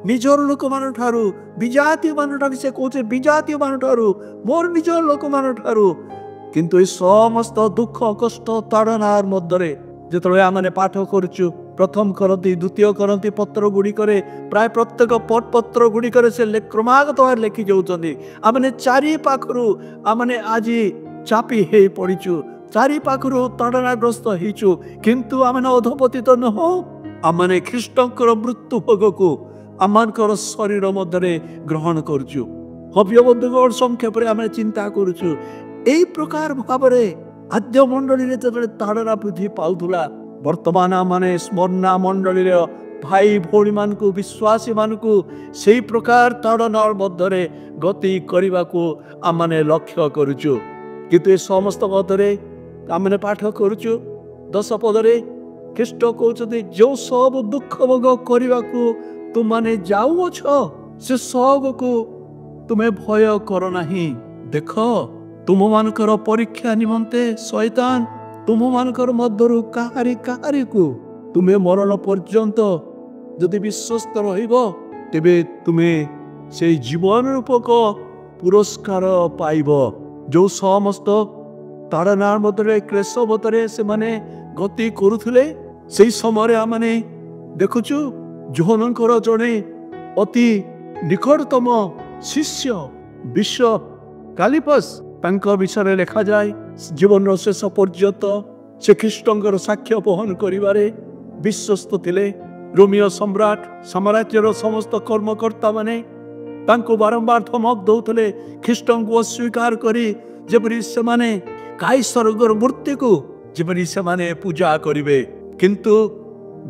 ନିଜର ଲୋକମାନଙ୍କ ଠାରୁ ବିଜାତୀୟ ମାନଙ୍କ ଠାରୁ ସେ କହୁছে ବିଜାତୀୟ ମାନଙ୍କ ଠାରୁ ମୋର ନିଜର ଲୋକମାନଙ୍କ ଠାରୁ। କିନ୍ତୁ ଏ ସମସ୍ତ ଦୁଃଖ କଷ୍ଟ ତାଡ଼ନାର ମଧ୍ୟରେ ଯେତେବେଳେ ଆମେ ପାଠ କରୁଛୁ ପ୍ରଥମ କରନ୍ତି ଦ୍ୱିତୀୟ କରନ୍ତି ପତ୍ର ଗୁଡ଼ିକରେ ପ୍ରାୟ ପ୍ରତ୍ୟେକ ପତ୍ର ଗୁଡ଼ିକରେ ସେ କ୍ରମାଗତ ଭାବରେ ଲେଖି ଯାଉଛନ୍ତି ଆମେ ଚାରି ପାଖରୁ ଆମେ ଆଜି ଚାପି ହେଇ ପଡ଼ିଛୁ, ଚାରି ପାଖରୁ ତାଡ଼ନାଗ୍ରସ୍ତ ହେଇଛୁ, କିନ୍ତୁ ଆମେ ଅଧପତିତ ନୁହଁ। ଆମେ ଖ୍ରୀଷ୍ଟଙ୍କର ମୃତ୍ୟୁ ଭୋଗକୁ ଆମଙ୍କର ଶରୀର ମଧ୍ୟରେ ଗ୍ରହଣ କରୁଛୁ। ହବ୍ୟ ବନ୍ଧୁଗଣ ସଂକ୍ଷେପରେ ଆମେ ଚିନ୍ତା କରୁଛୁ এই ପ୍ରକାର ଭାବରେ ଆଦ୍ୟ ମଣ୍ଡଳୀରେ ଯେତେବେଳେ ତାଡ଼ନା ବୃଦ୍ଧି ପାଉଥିଲା, ବର୍ତ୍ତମାନ ଆମେ ସ୍ମରଣା ମଣ୍ଡଳୀର ଭାଇ ଭଉଣୀମାନଙ୍କୁ ବିଶ୍ୱାସୀ ମାନଙ୍କୁ ସେଇ ପ୍ରକାର ତାଡ଼ନା ମଧ୍ୟରେ ଗତି କରିବାକୁ ଆମେ ଲକ୍ଷ୍ୟ କରୁଛୁ। କିନ୍ତୁ ଏ ସମସ୍ତ ମଧ୍ୟରେ ଆମେ ପାଠ କରୁଛୁ 10 ପଦରେ ଖ୍ରୀଷ୍ଟ କହୁଛନ୍ତି ଯେଉଁ ସବୁ ଦୁଃଖ ଭୋଗ କରିବାକୁ ତୁମେ ଯାଉଅଛ ସେ ସବୁକୁ ତୁମେ ଭୟ କର ନାହିଁ। ଦେଖ ତୁମମାନଙ୍କର ପରୀକ୍ଷା ନିମନ୍ତେ ଶୈତାନ ତୁମମାନଙ୍କର ମଧ୍ୟରୁ କାହାରିକୁ ତୁମେ ମରଣ ପର୍ଯ୍ୟନ୍ତ ଯଦି ବିଶ୍ୱସ୍ତ ରହିବ ତେବେ ତୁମେ ସେଇ ଜୀବନ ରୂପକ ପୁରସ୍କାର ପାଇବ। ଯେଉଁ ସମସ୍ତ ତାଡ଼ନା ମଧ୍ୟରେ କ୍ଲେଶ ମଧ୍ୟରେ ସେମାନେ ଗତି କରୁଥିଲେ ସେଇ ସମୟରେ ଆମେ ଦେଖୁଛୁ ଯୋହନଙ୍କର ଜଣେ ଅତି ନିକଟତମ ଶିଷ୍ୟ ବିଶପ କାଲିପସ ତାଙ୍କ ବିଷୟରେ ଲେଖାଯାଏ ଜୀବନର ଶେଷ ପର୍ଯ୍ୟନ୍ତ ସେ ଖ୍ରୀଷ୍ଟଙ୍କର ସାକ୍ଷ୍ୟ ବହନ କରିବାରେ ବିଶ୍ୱସ୍ତ ଥିଲେ। ରୋମିଓ ସମ୍ରାଟ ସାମ୍ରାଜ୍ୟର ସମସ୍ତ କର୍ମକର୍ତ୍ତା ମାନେ ତାଙ୍କୁ ବାରମ୍ବାର ଧମକ ଦଉଥିଲେ ଖ୍ରୀଷ୍ଟଙ୍କୁ ଅସ୍ୱୀକାର କରି ଯେପରି ସେମାନେ କାଇସରଙ୍କର ମୂର୍ତ୍ତିକୁ ଯେପରି ସେମାନେ ପୂଜା କରିବେ, କିନ୍ତୁ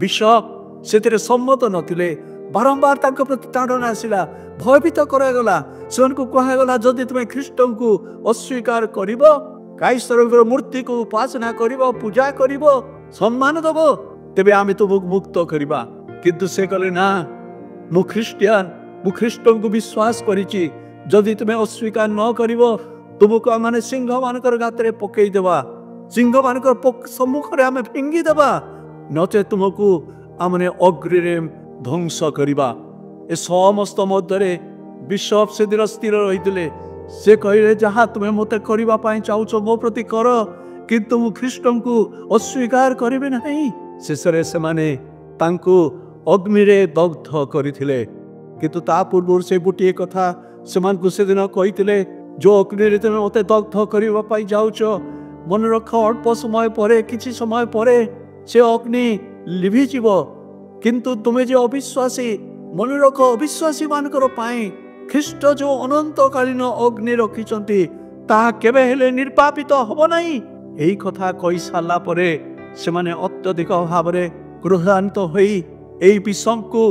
ବିଶପ ସେଥିରେ ସମ୍ମତ ନଥିଲେ। ବାରମ୍ବାର ତାଙ୍କ ପ୍ରତି ତାଡ଼ନା ଆସିଲା, ଭୟଭୀତ କରାଗଲା, ସେମାନଙ୍କୁ କୁହାଗଲା ଯଦି ତୁମେ ଖ୍ରୀଷ୍ଟଙ୍କୁ ଅସ୍ୱୀକାର କରିବ, କାଇସରଙ୍କର ମୂର୍ତ୍ତିକୁ ଉପାସନା କରିବ, ପୂଜା କରିବ, ସମ୍ମାନ ଦେବ, ତେବେ ଆମେ ତୁମକୁ ମୁକ୍ତ କରିବା। କିନ୍ତୁ ସେ କହିଲେ ନା, ମୁଁ ଖ୍ରୀଷ୍ଟିଆନ, ମୁଁ ଖ୍ରୀଷ୍ଟଙ୍କୁ ବିଶ୍ୱାସ କରିଛି, ଯଦି ତୁମେ ଅସ୍ୱୀକାର ନ କରିବ ତୁମକୁ ଆମେ ସିଂହମାନଙ୍କର ଗାତରେ ପକେଇଦେବା, ସିଂହମାନଙ୍କର ସମ୍ମୁଖରେ ଆମେ ଫିଙ୍ଗିଦେବା, ନଚେତ ତୁମକୁ ଆମେ ଅଗ୍ନିରେ ଧ୍ୱଂସ କରିବା। ଏ ସମସ୍ତ ମଧ୍ୟରେ ବିଶପ ସେଦିନ ସ୍ଥିର ରହିଥିଲେ। ସେ କହିଲେ ଯାହା ତୁମେ ମୋତେ କରିବା ପାଇଁ ଚାହୁଁଛ ମୋ ପ୍ରତି କର, କିନ୍ତୁ ମୁଁ ଖ୍ରୀଷ୍ଟଙ୍କୁ ଅସ୍ୱୀକାର କରିବି ନାହିଁ। ଶେଷରେ ସେମାନେ ତାଙ୍କୁ ଅଗ୍ନିରେ ଦଗ୍ଧ କରିଥିଲେ। କିନ୍ତୁ ତା ପୂର୍ବରୁ ସେ ଗୋଟିଏ କଥା ସେମାନଙ୍କୁ ସେଦିନ କହିଥିଲେ, ଯେଉଁ ଅଗ୍ନିରେ ତୁମେ ମୋତେ ଦଗ୍ଧ କରିବା ପାଇଁ ଯାଉଛ, ମନେ ରଖ ଅଳ୍ପ ସମୟ ପରେ, କିଛି ସମୟ ପରେ ସେ ଅଗ୍ନି ଲିଭିଯିବ, କିନ୍ତୁ ତୁମେ ଯେ ଅବିଶ୍ୱାସୀ, ମନେ ରଖ ଅବିଶ୍ୱାସୀ ମାନଙ୍କର ପାଇଁ ଖ୍ରୀଷ୍ଟ ଯେଉଁ ଅନନ୍ତକାଳୀନ ଅଗ୍ନି ରଖିଛନ୍ତି ତାହା କେବେ ହେଲେ ନିର୍ବାପିତ ହବ ନାହିଁ। ଏହି କଥା କହିସାରିଲା ପରେ ସେମାନେ ଅତ୍ୟଧିକ ଭାବରେ କ୍ରୋଧାନ୍ୱିତ ହୋଇ ଏହି ବିଷଙ୍କୁ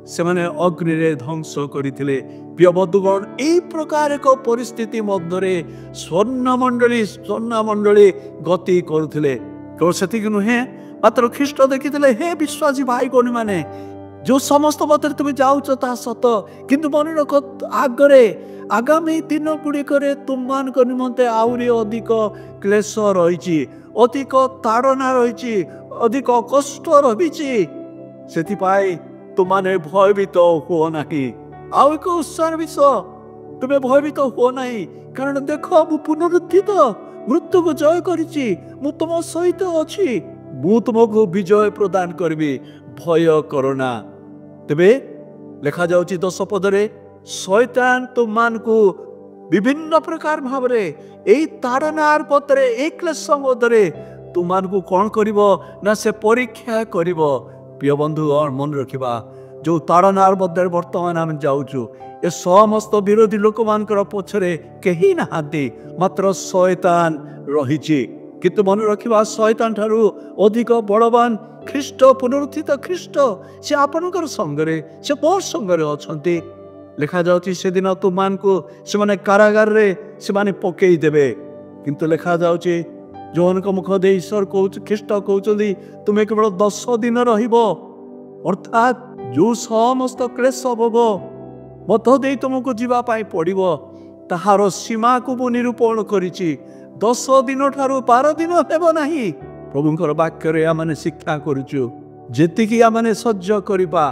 ସେମାନେ ଅଗ୍ନିରେ ଧ୍ୱଂସ କରିଥିଲେ। ପ୍ରିୟ ବନ୍ଧୁଗଣ, ଏହି ପ୍ରକାର ଏକ ପରିସ୍ଥିତି ମଧ୍ୟରେ ସ୍ୱର୍ଣ୍ଣମଣ୍ଡଳୀ ଗତି କରୁଥିଲେ। କେବଳ ସେତିକି ନୁହେଁ, ମାତ୍ର ଖ୍ରୀଷ୍ଟ ଦେଖିଥିଲେ ହେ ବିଶ୍ୱାସୀ ଭାଇ ଭଉଣୀ ମାନେ, ଯେଉଁ ସମସ୍ତ ମଧ୍ୟରେ ତୁମେ ଯାଉଛ ତାହା ସତ, କିନ୍ତୁ ମନେ ରଖ ଆଗରେ ଆଗାମୀ ଦିନ ଗୁଡ଼ିକରେ ତୁମମାନଙ୍କ ନିମନ୍ତେ ଆହୁରି ଅଧିକ କ୍ଲେଶ ରହିଛି, ଅଧିକ ତାଡ଼ନା ରହିଛି, ଅଧିକ କଷ୍ଟ ରହିଛି। ସେଥିପାଇଁ ତୁମେ ଭୟଭୀତ ହୁଅ ନାହିଁ। ଆଉ ଏକ ଉତ୍ସାହର ବିଷୟ, ତୁମେ ଭୟଭୀତ ହୁଅ ନାହିଁ, କାରଣ ଦେଖ ମୁଁ ପୁନରୁତ୍ଥିତ, ମୃତ୍ୟୁକୁ ଜୟ କରିଛି, ମୁଁ ତୁମ ସହିତ ଅଛି, ମୁଁ ତୁମକୁ ବିଜୟ ପ୍ରଦାନ କରିବି, ଭୟ କର ନା। ତେବେ ଲେଖାଯାଉଛି 10 ପଦରେ ଶୈତାନ ତୁମମାନଙ୍କୁ ବିଭିନ୍ନ ପ୍ରକାର ଭାବରେ ଏଇ ତାଡ଼ନାର ପଥରେ, ଏଇ କ୍ଲେଶ ମଧ୍ୟରେ ତୁମମାନଙ୍କୁ କ'ଣ କରିବ ନା ସେ ପରୀକ୍ଷା କରିବ। ପ୍ରିୟ ବନ୍ଧୁ ମନେ ରଖିବା, ଯେଉଁ ତାଡ଼ନାର ମଧ୍ୟରେ ବର୍ତ୍ତମାନ ଆମେ ଯାଉଛୁ, ଏ ସମସ୍ତ ବିରୋଧୀ ଲୋକମାନଙ୍କର ପଛରେ କେହି ନାହାନ୍ତି, ମାତ୍ର ଶୈତାନ ରହିଛି। କିନ୍ତୁ ମନେ ରଖିବା, ଶୈତାନ ଠାରୁ ଅଧିକ ବଳବାନ ଖ୍ରୀଷ୍ଟ, ପୁନରୁତ୍ଥିତ ଖ୍ରୀଷ୍ଟ, ସେ ଆପଣଙ୍କର ସଙ୍ଗରେ, ସେ ମୋର ସଙ୍ଗରେ ଅଛନ୍ତି। ଲେଖାଯାଉଛି ସେଦିନ ତୁମମାନଙ୍କୁ ସେମାନେ କାରାଗାରରେ ସେମାନେ ପକେଇ ଦେବେ। କିନ୍ତୁ ଲେଖାଯାଉଛି ଯୋହନଙ୍କ ମୁଖ ଦେଇ ଖ୍ରୀଷ୍ଟ କହୁଛନ୍ତି ତୁମେ କେବଳ 10 ଦିନ ରହିବ, ଅର୍ଥାତ୍ ଯେଉଁ ସମସ୍ତ କ୍ଲେଶ ଭୋଗ ମଧ୍ୟ ଦେଇ ତୁମକୁ ଯିବା ପାଇଁ ପଡ଼ିବ ତାହାର ସୀମାକୁ ମୁଁ ନିରୂପଣ କରିଛି। 10 ଦିନ ଠାରୁ 12 ଦିନ ହେବ ନାହିଁ। ପ୍ରଭୁଙ୍କର ବାକ୍ୟରେ ଆମେ ଶିକ୍ଷା କରୁଛୁ, ଯେତିକି ଆମେ ସହ୍ୟ କରିବା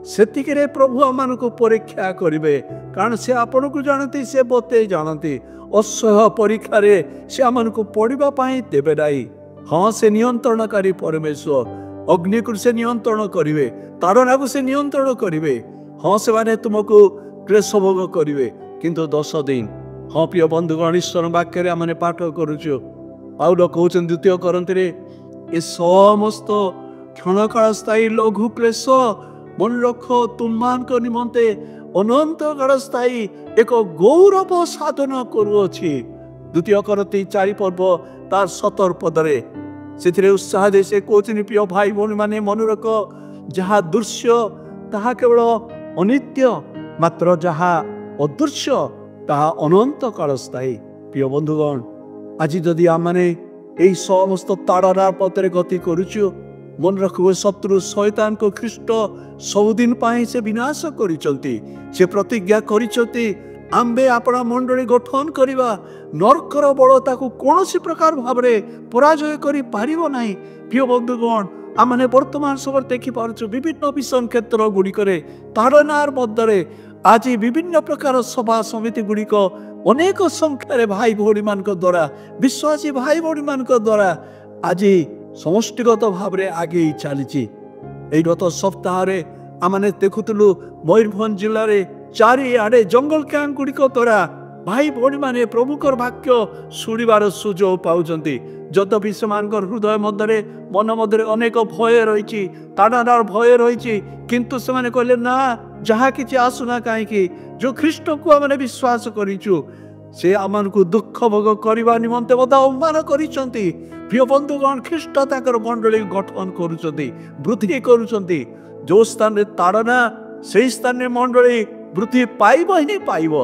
ସେତିକିରେ ପ୍ରଭୁ ଆମମାନଙ୍କୁ ପରୀକ୍ଷା କରିବେ, କାରଣ ସେ ଆପଣଙ୍କୁ ଜାଣନ୍ତି, ସେ ମୋତେ ଜାଣନ୍ତି। ଅସହ୍ୟ ପରୀକ୍ଷାରେ ସେ ଆମମାନଙ୍କୁ ପଡ଼ିବା ପାଇଁ ଦେବେ ନାହିଁ। ହଁ, ସେ ନିୟନ୍ତ୍ରଣକାରୀ ପରମେଶ୍ୱର। ଅଗ୍ନିକୁ ସେ ନିୟନ୍ତ୍ରଣ କରିବେ, ତାଡ଼ନାକୁ ସେ ନିୟନ୍ତ୍ରଣ କରିବେ। ହଁ, ସେମାନେ ତୁମକୁ କ୍ଲେଶ ଭୋଗ କରିବେ, କିନ୍ତୁ 10 ଦିନ। ହଁ ପ୍ରିୟ ବନ୍ଧୁଗଣ, ଈଶ୍ୱର ବାକ୍ୟରେ ଆମେ ପାଠ କରୁଛୁ, ପାଉଲ କହୁଛନ୍ତି 2 କରନ୍ତିରେ, ଏ ସମସ୍ତ କ୍ଷଣକାଳ ସ୍ଥାୟୀ ଲଘୁ କ୍ଲେଶ ମନେ ରଖ ତୁମମାନଙ୍କ ନିମନ୍ତେ ଅନନ୍ତ କାଳ ସ୍ଥାୟୀ ଏକ ଗୌରବ ସାଧନ କରୁଅଛି। 2 କରନ୍ତି 4 ପର୍ବ ତାର 17 ପଦରେ ସେଥିରେ ଉତ୍ସାହ ଦେଇ ସେ କହୁଛନ୍ତି, ପ୍ରିୟ ଭାଇ ଭଉଣୀ ମାନେ ମନେ ରଖ, ଯାହା ଦୃଶ୍ୟ ତାହା କେବଳ ଅନିତ୍ୟ, ମାତ୍ର ଯାହା ଅଦୃଶ୍ୟ ତାହା ଅନନ୍ତ କାଳ ସ୍ଥାୟୀ। ପ୍ରିୟ ବନ୍ଧୁଗଣ, ଆଜି ଯଦି ଆମେ ଏହି ସମସ୍ତ ତାଡ଼ନା ପଥରେ ଗତି କରୁଛୁ, ମନେ ରଖିବ ଶତ୍ରୁ ଶୈତାନଙ୍କ ଖ୍ରୀଷ୍ଟ ସବୁଦିନ ପାଇଁ ସେ ବିନାଶ କରିଛନ୍ତି। ସେ ପ୍ରତିଜ୍ଞା କରିଛନ୍ତି, ଆମ୍ଭେ ଆପଣା ମଣ୍ଡଳୀ ଗଠନ କରିବା, ନର୍କର ବଳ ତାକୁ କୌଣସି ପ୍ରକାର ଭାବରେ ପରାଜୟ କରିପାରିବ ନାହିଁ। ପ୍ରିୟ ବନ୍ଧୁଗଣ, ଆମେ ବର୍ତ୍ତମାନ ସମୟରେ ଦେଖିପାରୁଛୁ ବିଭିନ୍ନ ମିଶନ କ୍ଷେତ୍ର ଗୁଡ଼ିକରେ ତାଡ଼ନାର ମଧ୍ୟରେ ଆଜି ବିଭିନ୍ନ ପ୍ରକାର ସଭା ସମିତି ଗୁଡ଼ିକ ଅନେକ ସଂଖ୍ୟାରେ ଭାଇ ଭଉଣୀମାନଙ୍କ ଦ୍ୱାରା, ବିଶ୍ୱାସୀ ଭାଇ ଭଉଣୀମାନଙ୍କ ଦ୍ୱାରା ଆଜି ସମଷ୍ଟିଗତ ଭାବରେ ଆଗେଇ ଚାଲିଛି। ଏଇ ଗତ ସପ୍ତାହରେ ଆମେ ଦେଖୁଥିଲୁ ମୟୂରଭଞ୍ଜ ଜିଲ୍ଲାରେ ଚାରିଆଡ଼େ ଜଙ୍ଗଲ କ୍ୟାମ୍ପ ଗୁଡ଼ିକ ଦ୍ୱାରା ଭାଇ ଭଉଣୀମାନେ ପ୍ରଭୁଙ୍କର ବାକ୍ୟ ଶୁଣିବାର ସୁଯୋଗ ପାଉଛନ୍ତି। ଯଦ୍ୟପି ସେମାନଙ୍କର ହୃଦୟ ମଧ୍ୟରେ, ମନ ମଧ୍ୟରେ ଅନେକ ଭୟ ରହିଛି, ତାଡ଼ନାର ଭୟ ରହିଛି, କିନ୍ତୁ ସେମାନେ କହିଲେ, ନା, ଯାହା କିଛି ଆସୁନା କାହିଁକି, ଯେଉଁ ଖ୍ରୀଷ୍ଟକୁ ଆମେ ବିଶ୍ୱାସ କରିଛୁ ସେ ଆମମାନଙ୍କୁ ଦୁଃଖ ଭୋଗ କରିବା ନିମନ୍ତେ ମଧ୍ୟ ଆହ୍ୱାନ କରିଛନ୍ତି। ପ୍ରିୟ ବନ୍ଧୁଗଣ, ଖ୍ରୀଷ୍ଟ ତାଙ୍କର ମଣ୍ଡଳୀ ଗଠନ କରୁଛନ୍ତି, ବୃଦ୍ଧି କରୁଛନ୍ତି। ଯେଉଁ ସ୍ଥାନରେ ତାଡ଼ନା, ସେହି ସ୍ଥାନରେ ମଣ୍ଡଳୀ ବୃଦ୍ଧି ପାଇବ ହିଁ ପାଇବ।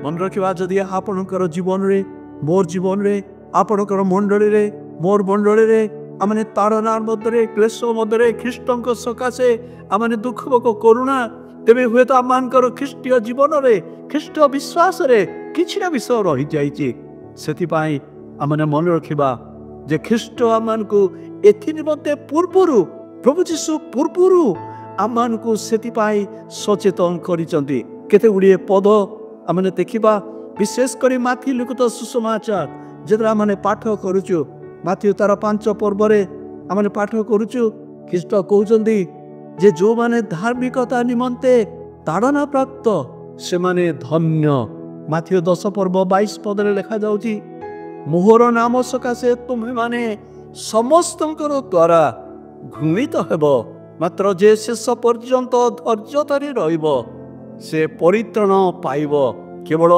ମନେ ରଖିବା, ଯଦି ଆପଣଙ୍କର ଜୀବନରେ, ମୋର ଜୀବନରେ, ଆପଣଙ୍କର ମଣ୍ଡଳୀରେ, ମୋର ମଣ୍ଡଳୀରେ ଆମେ ତାଡ଼ନାର ମଧ୍ୟରେ, କ୍ଲେଶ ମଧ୍ୟରେ ଖ୍ରୀଷ୍ଟଙ୍କ ସକାଶେ ଆମେ ଦୁଃଖ ଭୋଗ କରୁନା, ତେବେ ହୁଏତ ଆମମାନଙ୍କର ଖ୍ରୀଷ୍ଟୀୟ ଜୀବନରେ, ଖ୍ରୀଷ୍ଟ ବିଶ୍ୱାସରେ କିଛି ନା ବିଷୟ ରହିଯାଇଛି। ସେଥିପାଇଁ ଆମେ ମନେ ରଖିବା ଯେ ଖ୍ରୀଷ୍ଟ ଆମମାନଙ୍କୁ ଏଥି ନିମନ୍ତେ ପୂର୍ବରୁ, ପ୍ରଭୁ ଯୀଶୁ ପୂର୍ବରୁ ଆମମାନଙ୍କୁ ସେଥିପାଇଁ ସଚେତନ କରିଛନ୍ତି। କେତେ ଗୁଡ଼ିଏ ପଦ ଆମେ ଦେଖିବା, ବିଶେଷ କରି ମାଥି ଲିଖିତ ସୁସମାଚାର ଯେତେବେଳେ ଆମେ ପାଠ କରୁଛୁ, ମାଥି ତାର 5 ପର୍ବରେ ଆମେ ପାଠ କରୁଛୁ, ଖ୍ରୀଷ୍ଟ କହୁଛନ୍ତି ଯେ ଯେଉଁମାନେ ଧାର୍ମିକତା ନିମନ୍ତେ ତାଡ଼ନା ପ୍ରାପ୍ତ ସେମାନେ ଧନ୍ୟ। ମାଥି 10 ପର୍ବ 22 ପଦରେ ଲେଖାଯାଉଛି, ମୋହର ନାମ ସକାଶେ ତୁମେମାନେ ସମସ୍ତଙ୍କର ଦ୍ୱାରା ଘୃଣିତ ହେବ, ମାତ୍ର ଯେ ଶେଷ ପର୍ଯ୍ୟନ୍ତ ଧୈର୍ଯ୍ୟ ଧରି ରହିବ ସେ ପରିତ୍ରାଣ ପାଇବ। କେବଳ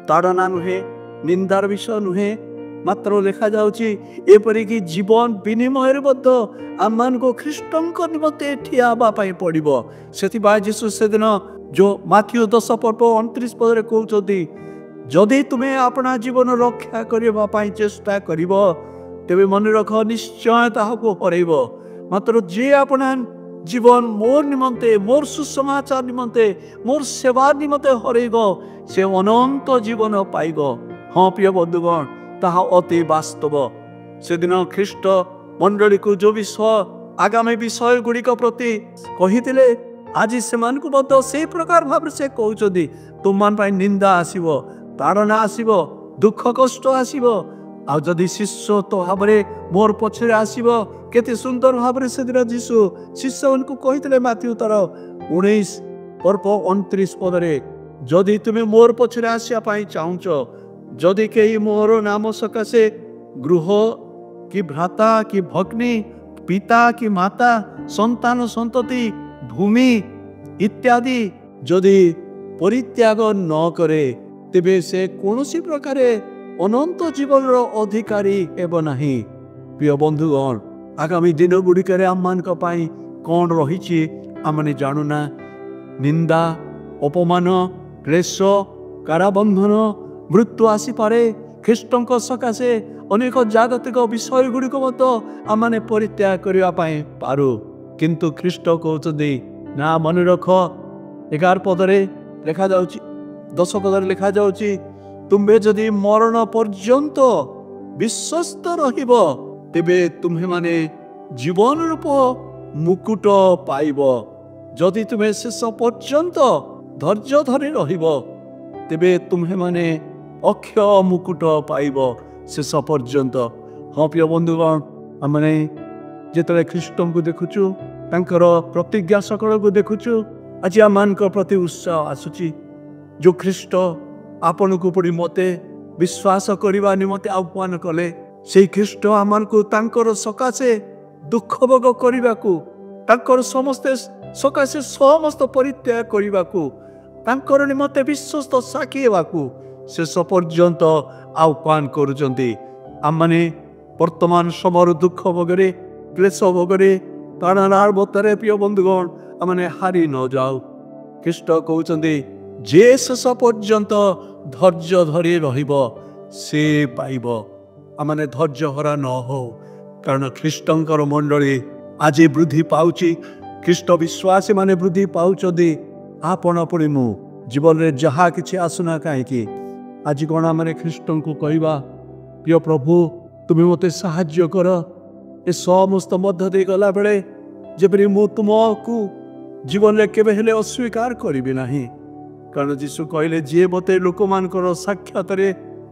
ତାଡ଼ନା ନୁହେଁ, ନିନ୍ଦାର ବିଷୟ ନୁହେଁ, ମାତ୍ର ଲେଖାଯାଉଛି ଏପରିକି ଜୀବନ ବିନିମୟରେ ମଧ୍ୟ ଆମମାନଙ୍କୁ ଖ୍ରୀଷ୍ଟଙ୍କ ନିମନ୍ତେ ଠିଆ ହେବା ପାଇଁ ପଡ଼ିବ। ସେଥିପାଇଁ ଯୀଶୁ ସେଦିନ ଯେଉଁ ମାଥି 10 ପର୍ବ 29 ପଦରେ କହୁଛନ୍ତି, ଯଦି ତୁମେ ଆପଣା ଜୀବନ ରକ୍ଷା କରିବା ପାଇଁ ଚେଷ୍ଟା କରିବ, ତେବେ ମନେ ରଖ ନିଶ୍ଚୟ ତାହାକୁ ହରାଇବ। ମାତ୍ର ଯିଏ ଆପଣା ଜୀବନ ମୋର ନିମନ୍ତେ, ମୋର ସୁସମାଚାର ନିମନ୍ତେ, ମୋର ସେବା ନିମନ୍ତେ ହରାଇବ, ସେ ଅନନ୍ତ ଜୀବନ ପାଇବ। ହଁ ପ୍ରିୟ ବନ୍ଧୁଗଣ, ତାହା ଅତି ବାସ୍ତବ। ସେଦିନ ଖ୍ରୀଷ୍ଟ ମଣ୍ଡଳୀକୁ ଯେଉଁ ବିଷୟ, ଆଗାମୀ ବିଷୟ ଗୁଡ଼ିକ ପ୍ରତି କହିଥିଲେ, ଆଜି ସେମାନଙ୍କୁ ମଧ୍ୟ ସେଇ ପ୍ରକାର ଭାବରେ ସେ କହୁଛନ୍ତି, ତୁମମାନଙ୍କ ପାଇଁ ନିନ୍ଦା ଆସିବ, ତାଡ଼ନା ଆସିବ, ଦୁଃଖ କଷ୍ଟ ଆସିବ, ଆଉ ଯଦି ଶିଷ୍ୟତ୍ୱ ଭାବରେ ମୋର ପଛରେ ଆସିବ। କେତେ ସୁନ୍ଦର ଭାବରେ ସେଦିନ ଯୀଶୁ ଶିଷ୍ୟମାନଙ୍କୁ କହିଥିଲେ ମାଥି ତାର 19 ପର୍ବ 29 ପଦରେ, ଯଦି ତୁମେ ମୋର ପଛରେ ଆସିବା ପାଇଁ ଚାହୁଁଛ, ଯଦି କେହି ମୋର ନାମ ସକାଶେ ଗୃହ କି ଭ୍ରାତା କି ଭଗ୍ନୀ, ପିତା କି ମାତା, ସନ୍ତାନ ସନ୍ତତି, ଭୂମି ଇତ୍ୟାଦି ଯଦି ପରିତ୍ୟାଗ ନ କରେ, ତେବେ ସେ କୌଣସି ପ୍ରକାରେ ଅନନ୍ତ ଜୀବନର ଅଧିକାରୀ ହେବ ନାହିଁ। ପ୍ରିୟ ବନ୍ଧୁଗଣ, ଆଗାମୀ ଦିନ ଗୁଡ଼ିକରେ ଆମମାନଙ୍କ ପାଇଁ କ'ଣ ରହିଛି ଆମେ ଜାଣୁନା। ନିନ୍ଦା, ଅପମାନ, କ୍ଲେଶ, କାରାବନ୍ଧନ, ମୃତ୍ୟୁ ଆସିପାରେ। ଖ୍ରୀଷ୍ଟଙ୍କ ସକାଶେ ଅନେକ ଜାଗତିକ ବିଷୟ ଗୁଡ଼ିକ ମଧ୍ୟ ଆମେ ପରିତ୍ୟାଗ କରିବା ପାଇଁ ପାରୁ, କିନ୍ତୁ ଖ୍ରୀଷ୍ଟ କହୁଛନ୍ତି ନା, ମନେ ରଖ 11 ପଦରେ ଲେଖାଯାଉଛି, 10 ପଦରେ ଲେଖାଯାଉଛି, ତୁମେ ଯଦି ମରଣ ପର୍ଯ୍ୟନ୍ତ ବିଶ୍ୱସ୍ତ ରହିବ, ତେବେ ତୁମେମାନେ ଜୀବନ ରୂପ ମୁକୁଟ ପାଇବ। ଯଦି ତୁମେ ଶେଷ ପର୍ଯ୍ୟନ୍ତ ଧୈର୍ଯ୍ୟ ଧରି ରହିବ ତେବେ ତୁମ୍ଭେମାନେ ଅକ୍ଷୟ ମୁକୁଟ ପାଇବ ଶେଷ ପର୍ଯ୍ୟନ୍ତ। ହଁ ପ୍ରିୟ ବନ୍ଧୁଗଣ, ଆମେ ଯେତେବେଳେ ଖ୍ରୀଷ୍ଟଙ୍କୁ ଦେଖୁଛୁ, ତାଙ୍କର ପ୍ରତିଜ୍ଞା ସକଳକୁ ଦେଖୁଛୁ, ଆଜି ଆମମାନଙ୍କ ପ୍ରତି ଉତ୍ସାହ ଆସୁଛି। ଯେଉଁ ଖ୍ରୀଷ୍ଟ ଆପଣଙ୍କୁ ପଡ଼ି ମୋତେ ବିଶ୍ୱାସ କରିବା ନିମନ୍ତେ ଆହ୍ୱାନ କଲେ, ସେହି ଖ୍ରୀଷ୍ଟ ଆମମାନଙ୍କୁ ତାଙ୍କର ସକାଶେ ଦୁଃଖ ଭୋଗ କରିବାକୁ, ତାଙ୍କର ସକାଶେ ସମସ୍ତ ପରିତ୍ୟାଗ କରିବାକୁ, ତାଙ୍କର ନିମନ୍ତେ ବିଶ୍ୱସ୍ତ ସାକ୍ଷୀ ହେବାକୁ ଶେଷ ପର୍ଯ୍ୟନ୍ତ ଆହ୍ୱାନ କରୁଛନ୍ତି। ଆମମାନେ ବର୍ତ୍ତମାନ ସମୟର ଦୁଃଖ ଭୋଗରେ, କ୍ଲେଶ ଭୋଗରେ, ତାଡ଼ନାର ବତାରେ ପ୍ରିୟ ବନ୍ଧୁଗଣ ଆମମାନେ ହାରି ନ ଯାଉ। ଖ୍ରୀଷ୍ଟ କହୁଛନ୍ତି ଯେ ଶେଷ ପର୍ଯ୍ୟନ୍ତ ଧୈର୍ଯ୍ୟ ଧରି ରହିବ ସେ ପାଇବ। ଆମମାନେ ଧୈର୍ଯ୍ୟ ହରା ନ ହଉ, କାରଣ ଖ୍ରୀଷ୍ଟଙ୍କର ମଣ୍ଡଳୀ ଆଜି ବୃଦ୍ଧି ପାଉଛି। ଖ୍ରୀଷ୍ଟ ବିଶ୍ୱାସୀ ମାନେ ବୃଦ୍ଧି ପାଉଛନ୍ତି। ଆପଣ ପୁଣି ମୁଁ ଜୀବନରେ ଯାହା କିଛି ଆସୁନା କାହିଁକି, ଆଜି କ'ଣ ଆମେ ଖ୍ରୀଷ୍ଟଙ୍କୁ କହିବା, ପ୍ରିୟ ପ୍ରଭୁ ତୁମେ ମୋତେ ସାହାଯ୍ୟ କର ଏ ସମସ୍ତ ମଧ୍ୟ ଦେଇ ଗଲାବେଳେ, ଯେପରି ମୁଁ ତୁମକୁ ଜୀବନରେ କେବେ ହେଲେ ଅସ୍ୱୀକାର କରିବି ନାହିଁ। କାରଣ ଯୀଶୁ କହିଲେ, ଯିଏ ମୋତେ ଲୋକମାନଙ୍କର ସାକ୍ଷାତରେ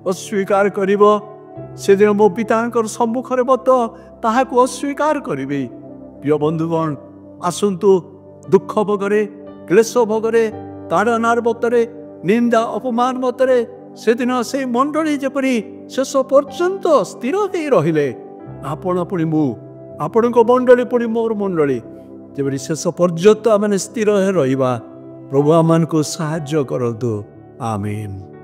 ଅସ୍ୱୀକାର କରିବ, ସେଦିନ ମୋ ପିତାଙ୍କର ସମ୍ମୁଖରେ ମଧ୍ୟ ତାହାକୁ ଅସ୍ୱୀକାର କରିବି। ପ୍ରିୟ ବନ୍ଧୁଗଣ, ଆସନ୍ତୁ ଦୁଃଖ ଭୋଗରେ, କ୍ଲେଶ ଭୋଗରେ, ତାଡ଼ନାର ମତରେ, ନିନ୍ଦା ଅପମାନ ମତରେ ସେଦିନ ସେହି ମଣ୍ଡଳୀ ଯେପରି ଶେଷ ପର୍ଯ୍ୟନ୍ତ ସ୍ଥିର ହେଇ ରହିଲେ, ଆପଣ ପୁଣି ମୁଁ, ଆପଣଙ୍କ ମଣ୍ଡଳୀ ପୁଣି ମୋର ମଣ୍ଡଳୀ ଯେପରି ଶେଷ ପର୍ଯ୍ୟନ୍ତ ଆମେ ସ୍ଥିର ହେଇ ରହିବା। ପ୍ରଭୁ ଆମମାନଙ୍କୁ ସାହାଯ୍ୟ କରନ୍ତୁ। ଆମେନ୍।